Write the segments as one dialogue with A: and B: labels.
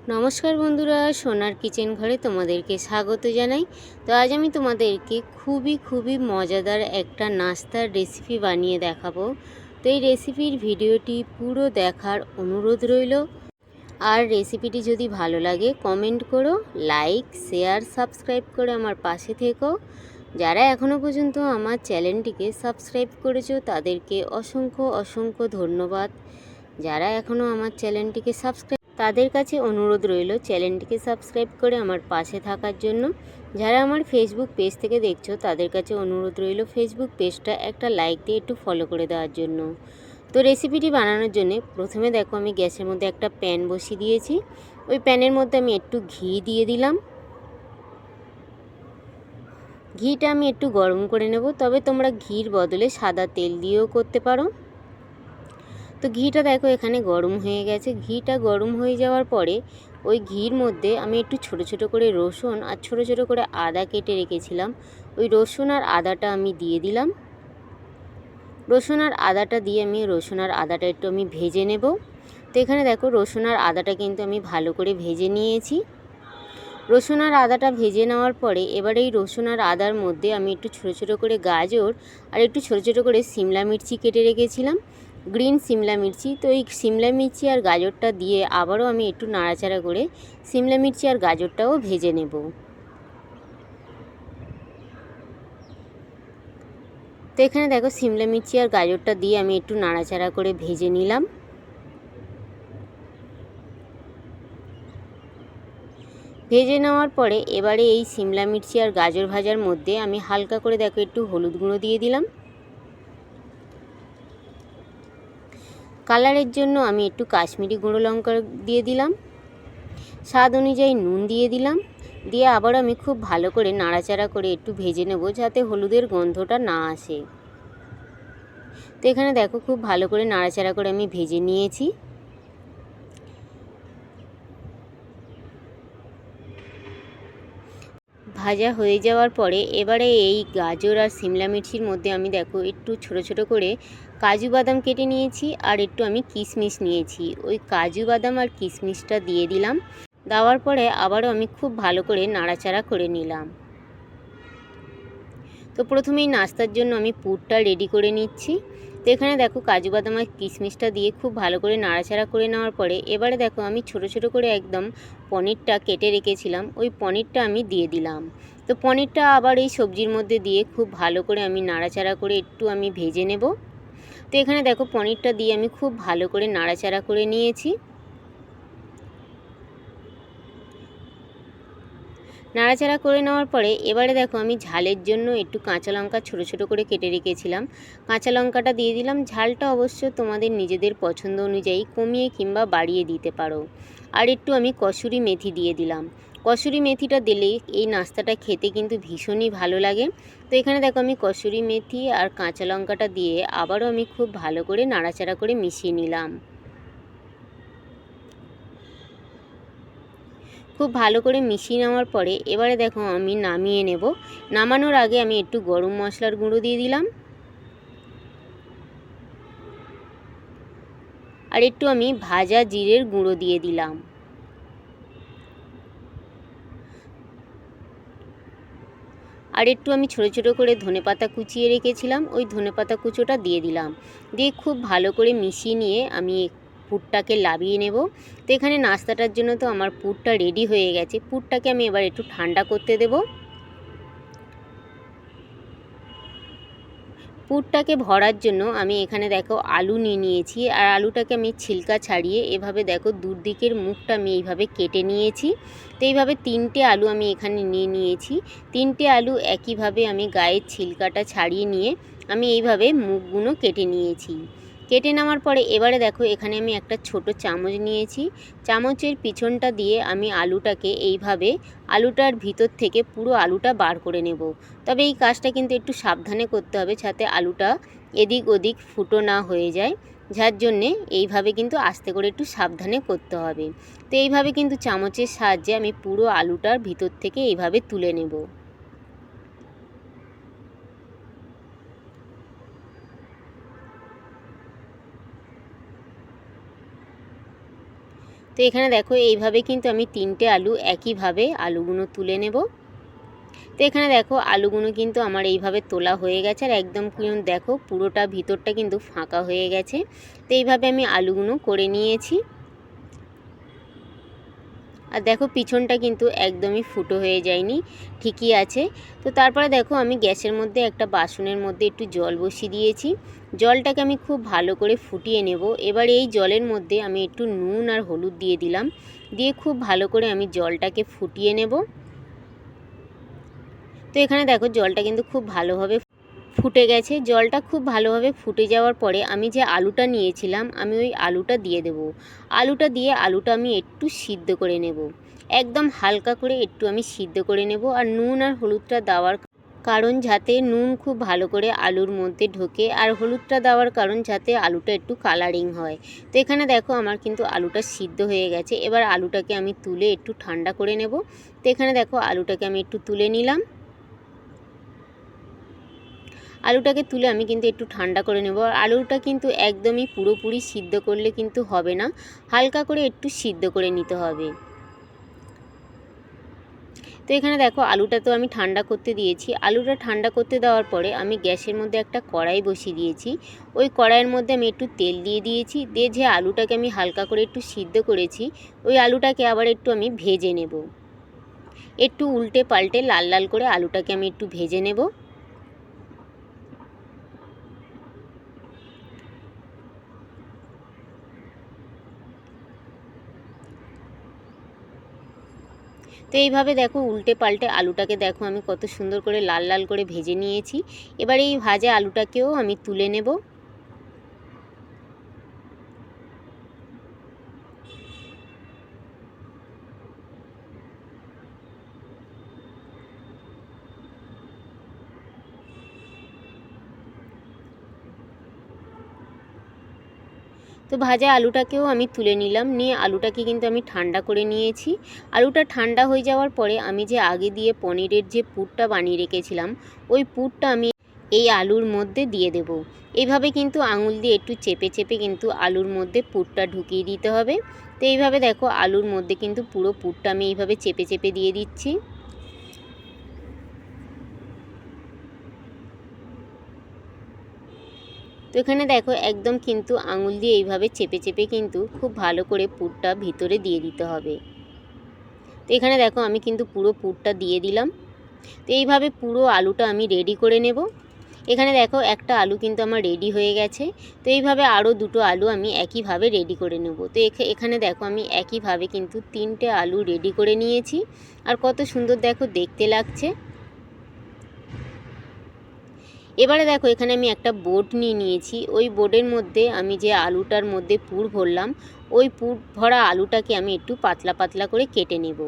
A: নমস্কার বন্ধুরা, সোনার কিচেন ঘরে তোমাদেরকে স্বাগত জানাই। তো আজ আমি তোমাদেরকে খুবই মজাদার একটা নাস্তার রেসিপি বানিয়ে দেখাবো। তো এই রেসিপির ভিডিওটি পুরো দেখার অনুরোধ রইল। আর রেসিপিটি যদি ভালো লাগে কমেন্ট করো, লাইক শেয়ার সাবস্ক্রাইব করে আমার পাশে থেকো। যারা এখনও পর্যন্ত আমার চ্যানেলটিকে সাবস্ক্রাইব করেছো তাদেরকে অসংখ্য ধন্যবাদ। যারা এখনও আমার চ্যানেলটিকে তাদের কাছে অনুরোধ রইল চ্যানেলটিকে সাবস্ক্রাইব করে আমার পাশে থাকার জন্য। যারা আমার ফেসবুক পেজ থেকে দেখছো তাদের কাছে অনুরোধ রইল ফেসবুক পেজটা একটা লাইক দিয়ে একটু ফলো করে দেওয়ার জন্য। তো রেসিপিটি বানানোর জন্য প্রথমে দেখো আমি গ্যাসের মধ্যে একটা প্যান বসিয়ে দিয়েছি। ওই প্যানের মধ্যে আমি একটু ঘি দিয়ে দিলাম। ঘিটা আমি একটু গরম করে নেব, তবে তোমরা ঘির বদলে সাদা তেল দিয়েও করতে পারো। তো ঘিটা দেখো এখানে গরম হয়ে গেছে। ঘিটা গরম হয়ে যাওয়ার পরে ওই ঘির মধ্যে আমি একটু ছোট করে রসুন আর ছোট করে আদা কেটে রেখেছিলাম, ওই রসুন আর আদাটা আমি দিয়ে দিলাম। রসুন আর আদাটা দিয়ে রসুন আর আদাটা একটু আমি ভেজে নেব। তো এখানে দেখো রসুন আর আদাটা কিন্তু আমি ভালো করে ভেজে নিয়েছি। রসুন আর আদাটা ভেজে নেওয়ার পরে এবার এই রসুন আর আদার মধ্যে আমি একটু ছোট করে গাজর আর একটু ছোট করে সিমলা মির্চি কেটে রেখেছিলাম, গ্রিন সিমলা মির্চি। তো এই সিমলা মির্চি আর গাজরটা দিয়ে আবারও আমি একটু নাড়াচাড়া করে সিমলা মির্চি আর গাজরটাও ভেজে নেব। তো এখানে দেখো সিমলা মির্চি আর গাজরটা দিয়ে আমি একটু নাড়াচাড়া করে ভেজে নিলাম। ভেজে নেওয়ার পরে এবারে এই সিমলা মির্চি আর গাজর ভাজার মধ্যে আমি হালকা করে দেখো একটু হলুদ গুঁড়ো দিয়ে দিলাম। কালারের জন্য আমি একটু কাশ্মীরি গুঁড়ো লঙ্কা দিয়ে দিলাম। স্বাদ অনুযায়ী নুন দিয়ে দিলাম। দিয়ে আবার আমি খুব ভালো করে নাড়াচাড়া করে একটু ভেজে নেব যাতে হলুদের গন্ধটা না আসে। তো এখানে দেখো খুব ভালো করে নাড়াচাড়া করে আমি ভেজে নিয়েছি। ভাজা হয়ে যাওয়ার পরে এবারে এই গাজর আর সিমলা মির্চির মধ্যে আমি দেখো একটু ছোট করে কাজু বাদাম কেটে নিয়েছি আর একটু আমি কিশমিশ নিয়েছি। ওই কাজু বাদাম আর কিশমিশটা দিয়ে দিলাম। দেওয়ার পরে আবারও আমি খুব ভালো করে নাড়াচাড়া করে নিলাম। তো প্রথমেই নাস্তার জন্য আমি পুরটা রেডি করে নিচ্ছি। তো এখানে দেখো কাজু বাদাম আর কিশমিশটা দিয়ে খুব ভালো করে নাড়াচাড়া করে নেওয়ার পরে এবারে দেখো আমি ছোট করে একদম পনিরটা কেটে রেখেছিলাম, ওই পনিরটা আমি দিয়ে দিলাম। তো পনিরটা আবার এই সবজির মধ্যে দিয়ে খুব ভালো করে আমি নাড়াচাড়া করে একটু আমি ভেজে নেব। তো এখানে দেখো পনিরটা দিয়ে আমি খুব ভালো করে নাড়াচাড়া করে নিয়েছি। নাড়াচাড়া করে নেওয়ার পরে এবারে দেখো আমি ঝালের জন্য একটু কাঁচা লঙ্কা ছোট করে কেটে রেখেছিলাম, কাঁচা লঙ্কাটা দিয়ে দিলাম। ঝালটা অবশ্য তোমাদের নিজেদের পছন্দ অনুযায়ী কমিয়ে কিংবা বাড়িয়ে দিতে পারো। আর একটু আমি কসুরি মেথি দিয়ে দিলাম। কসুরি মেথিটা দিলে এই নাস্তাটা খেতে কিন্তু ভীষণই ভালো লাগে। তো এখানে দেখো আমি কসুরি মেথি আর কাঁচা লঙ্কাটা দিয়ে আবারও আমি খুব ভালো করে নাড়াচাড়া করে মিশিয়ে নিলাম। খুব ভালো করে মিশিয়ে নেওয়ার পরে এবারে দেখো আমি নামিয়ে নেব। নামানোর আগে আমি একটু গরম মশলার গুঁড়ো দিয়ে দিলাম আর একটু আমি ভাজা জিরের গুঁড়ো দিয়ে দিলাম। আর একটু আমি ছোট করে ধনেপাতা কুচিয়ে রেখেছিলাম, ওই ধনেপাতা কুচোটা দিয়ে দিলাম। দিয়ে খুব ভালো করে মিশিয়ে নিয়ে আমি পুরটাকে লাবিয়ে নেব। তো এখানে নাস্তাটার জন্য তো আমার পুরটা রেডি হয়ে গেছে। পুরটাকে আমি এবার একটু ঠান্ডা করতে দেব। পুরটাকে ভরার জন্য আমি এখানে দেখো আলু নিয়েছি আর আলুটাকে আমি ছিলকা ছাড়িয়ে এভাবে দেখো দুদিকের মুখটা আমি এইভাবে কেটে নিয়েছি। তো এইভাবে 3টে আলু আমি এখানে নিয়েছি। 3টে আলু একইভাবে আমি গায়ের ছিলকাটা ছাড়িয়ে নিয়ে আমি এইভাবে মুখগুলো কেটে নিয়েছি। কেটে নেওয়ার পরে এবারে দেখো এখানে আমি একটা ছোট চামচ নিয়েছি। চামচের পিছনটা দিয়ে আমি আলুটাকে এইভাবে আলুটার ভিতর থেকে পুরো আলুটা বার করে নেব। তবে এই কাজটা কিন্তু একটু সাবধানে করতে হবে যাতে আলুটা এদিক ওদিক ফুটো না হয়ে যায়, যার জন্যে এইভাবে কিন্তু আস্তে করে একটু সাবধানে করতে হবে। তো এইভাবে কিন্তু চামচের সাহায্যে আমি পুরো আলুটার ভিতর থেকে এইভাবে তুলে নেব। তো এখানে দেখো এইভাবে কিন্তু আমি 3টে আলু একইভাবে আলুগুলো তুলে নেব। তো এখানে দেখো আলুগুলো কিন্তু আমার এইভাবে তোলা হয়ে গেছে, আর একদম কিন্তু দেখো পুরোটা ভিতরটা কিন্তু ফাঁকা হয়ে গেছে। তো এইভাবে আমি আলুগুলো করে নিয়েছি। আর দেখো পিছনটা কিন্তু একদমই ফুটো হয়ে যায়নি, ঠিকই আছে। তো তারপরে দেখো আমি গ্যাসের মধ্যে একটা বাসনের মধ্যে একটু জল বসিয়ে দিয়েছি। জলটাকে আমি খুব ভালো করে ফুটিয়ে নেব। এবার এই জলের মধ্যে আমি একটু নুন আর হলুদ দিয়ে দিলাম, দিয়ে খুব ভালো করে আমি জলটাকে ফুটিয়ে নেব। তো এখানে দেখো জলটা কিন্তু খুব ভালোভাবে ফুটে গেছে। জলটা খুব ভালোভাবে ফুটে যাওয়ার পরে আমি যে আলুটা নিয়েছিলাম আমি ওই আলুটা দিয়ে দেব। আলুটা দিয়ে আলুটা আমি একটু সিদ্ধ করে নেব, একদম হালকা করে একটু আমি সিদ্ধ করে নেব। আর নুন আর হলুদটা দেওয়ার কারণ যাতে নুন খুব ভালো করে আলুর মধ্যে ঢোকে, আর হলুদটা দেওয়ার কারণ যাতে আলুটা একটু কালারিং হয়। তো এখানে দেখো আমার কিন্তু আলুটা সিদ্ধ হয়ে গেছে। এবার আলুটাকে আমি তুলে একটু ঠান্ডা করে নেব। তো এখানে দেখো আলুটাকে আমি একটু তুলে নিলাম। আলুটাকে তুলে আমি কিন্তু একটু ঠান্ডা করে নেব। আর আলুটা কিন্তু একদমই পুরোপুরি সিদ্ধ করলে কিন্তু হবে না, হালকা করে একটু সিদ্ধ করে নিতে হবে। তো এখানে দেখো আলুটা তো আমি ঠান্ডা করতে দিয়েছি। আলুটা ঠান্ডা করতে দেওয়ার পরে আমি গ্যাসের মধ্যে একটা কড়াই বসিয়ে দিয়েছি। ওই কড়াইয়ের মধ্যে আমি একটু তেল দিয়ে দিয়েছি, দিয়ে যে আলুটাকে আমি হালকা করে একটু সিদ্ধ করেছি ওই আলুটাকে আবার একটু আমি ভেজে নেব। একটু উল্টে পাল্টে লাল লাল করে আলুটাকে আমি একটু ভেজে নেব। তো এইভাবে দেখো উল্টে পাল্টে আলুটাকে দেখো আমি কত সুন্দর করে লাল লাল করে ভেজে নিয়েছি। এবার এই ভাজা আলুটাকেও আমি তুলে নেব। তো ভাজা আলুটাকেও আমি তুলে নিলাম, নিয়ে আলুটাকে কিন্তু আমি ঠান্ডা করে নিয়েছি। আলুটা ঠান্ডা হয়ে যাওয়ার পরে আমি যে আগে দিয়ে পনিরের যে পুরটা বানিয়ে রেখেছিলাম ওই পুরটা আমি এই আলুর মধ্যে দিয়ে দেব। এইভাবে কিন্তু আঙুল দিয়ে একটু চেপে চেপে কিন্তু আলুর মধ্যে পুরটা ঢুকিয়ে দিতে হবে। তো এইভাবে দেখো আলুর মধ্যে কিন্তু পুরো পুরটা আমি এইভাবে চেপে চেপে দিয়ে দিচ্ছি। তো এখানে দেখো একদম কিন্তু আঙুল দিয়ে এইভাবে চেপে চেপে কিন্তু খুব ভালো করে পুরটা ভিতরে দিয়ে দিতে হবে। তো এখানে দেখো আমি কিন্তু পুরো পুরটা দিয়ে দিলাম। তো এইভাবে পুরো আলুটা আমি রেডি করে নেব। এখানে দেখো একটা আলু কিন্তু আমার রেডি হয়ে গেছে। তো এইভাবে আরও দুটো আলু আমি একইভাবে রেডি করে নেব। তো এখানে দেখো আমি একইভাবে কিন্তু 3টে আলু রেডি করে নিয়েছি। আর কত সুন্দর দেখো দেখতে লাগছে। এবারে দেখো এখানে আমি একটা বোর্ড নিয়ে নিয়েছি। ওই বোর্ডের মধ্যে আমি যে আলুটার মধ্যে পুর ভরলাম ওই পুর ভরা আলুটাকে আমি একটু পাতলা পাতলা করে কেটে নেব।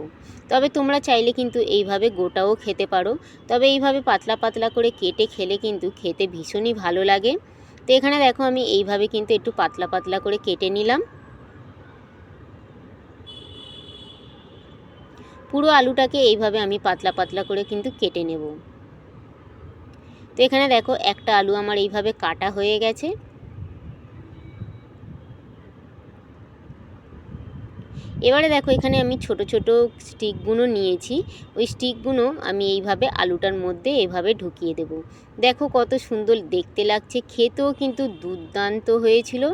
A: তবে তোমরা চাইলে কিন্তু এইভাবে গোটাও খেতে পারো, তবে এইভাবে পাতলা পাতলা করে কেটে খেলে কিন্তু খেতে ভীষণই ভালো লাগে। তো এখানে দেখো আমি এইভাবে কিন্তু একটু পাতলা পাতলা করে কেটে নিলাম। পুরো আলুটাকে এইভাবে আমি পাতলা পাতলা করে কিন্তু কেটে নেব। তো এখানে দেখো একটা আলু আমার এইভাবে কাটা হয়ে গেছে। এবারে দেখো এখানে আমি ছোট ছোট স্টিকগুলো নিয়েছি। ওই স্টিকগুলো আমি এইভাবে আলুটার মধ্যে এভাবে ঢুকিয়ে দেব। দেখো কত সুন্দর দেখতে লাগছে, খেতেও কিন্তু দুর্দান্ত হয়েছিল।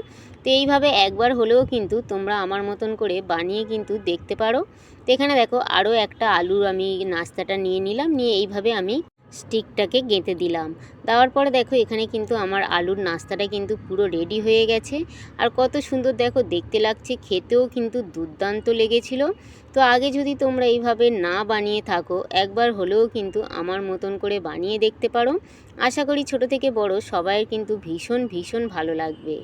A: তো এইভাবে একবার হলেও কিন্তু তোমরা আমার মতন করে বানিয়ে কিন্তু দেখতে পারো। তো এখানে দেখো আরও একটা আলুর আমি নাস্তাটা নিয়ে নিলাম, নিয়ে এইভাবে আমি স্টিকটাকে গেঁথে দিলাম। দেওয়ার পরে দেখো এখানে কিন্তু আমার আলুর নাস্তাটা কিন্তু পুরো রেডি হয়ে গেছে। আর কত সুন্দর দেখো দেখতে লাগছে, খেতেও কিন্তু দুর্দান্ত লেগেছিল। তো আগে যদি তোমরা এইভাবে না বানিয়ে থাকো একবার হলেও কিন্তু আমার মতন করে বানিয়ে দেখতে পারো। আশা করি ছোট থেকে বড় সবাইয়ের কিন্তু ভীষণ ভীষণ ভালো লাগবে।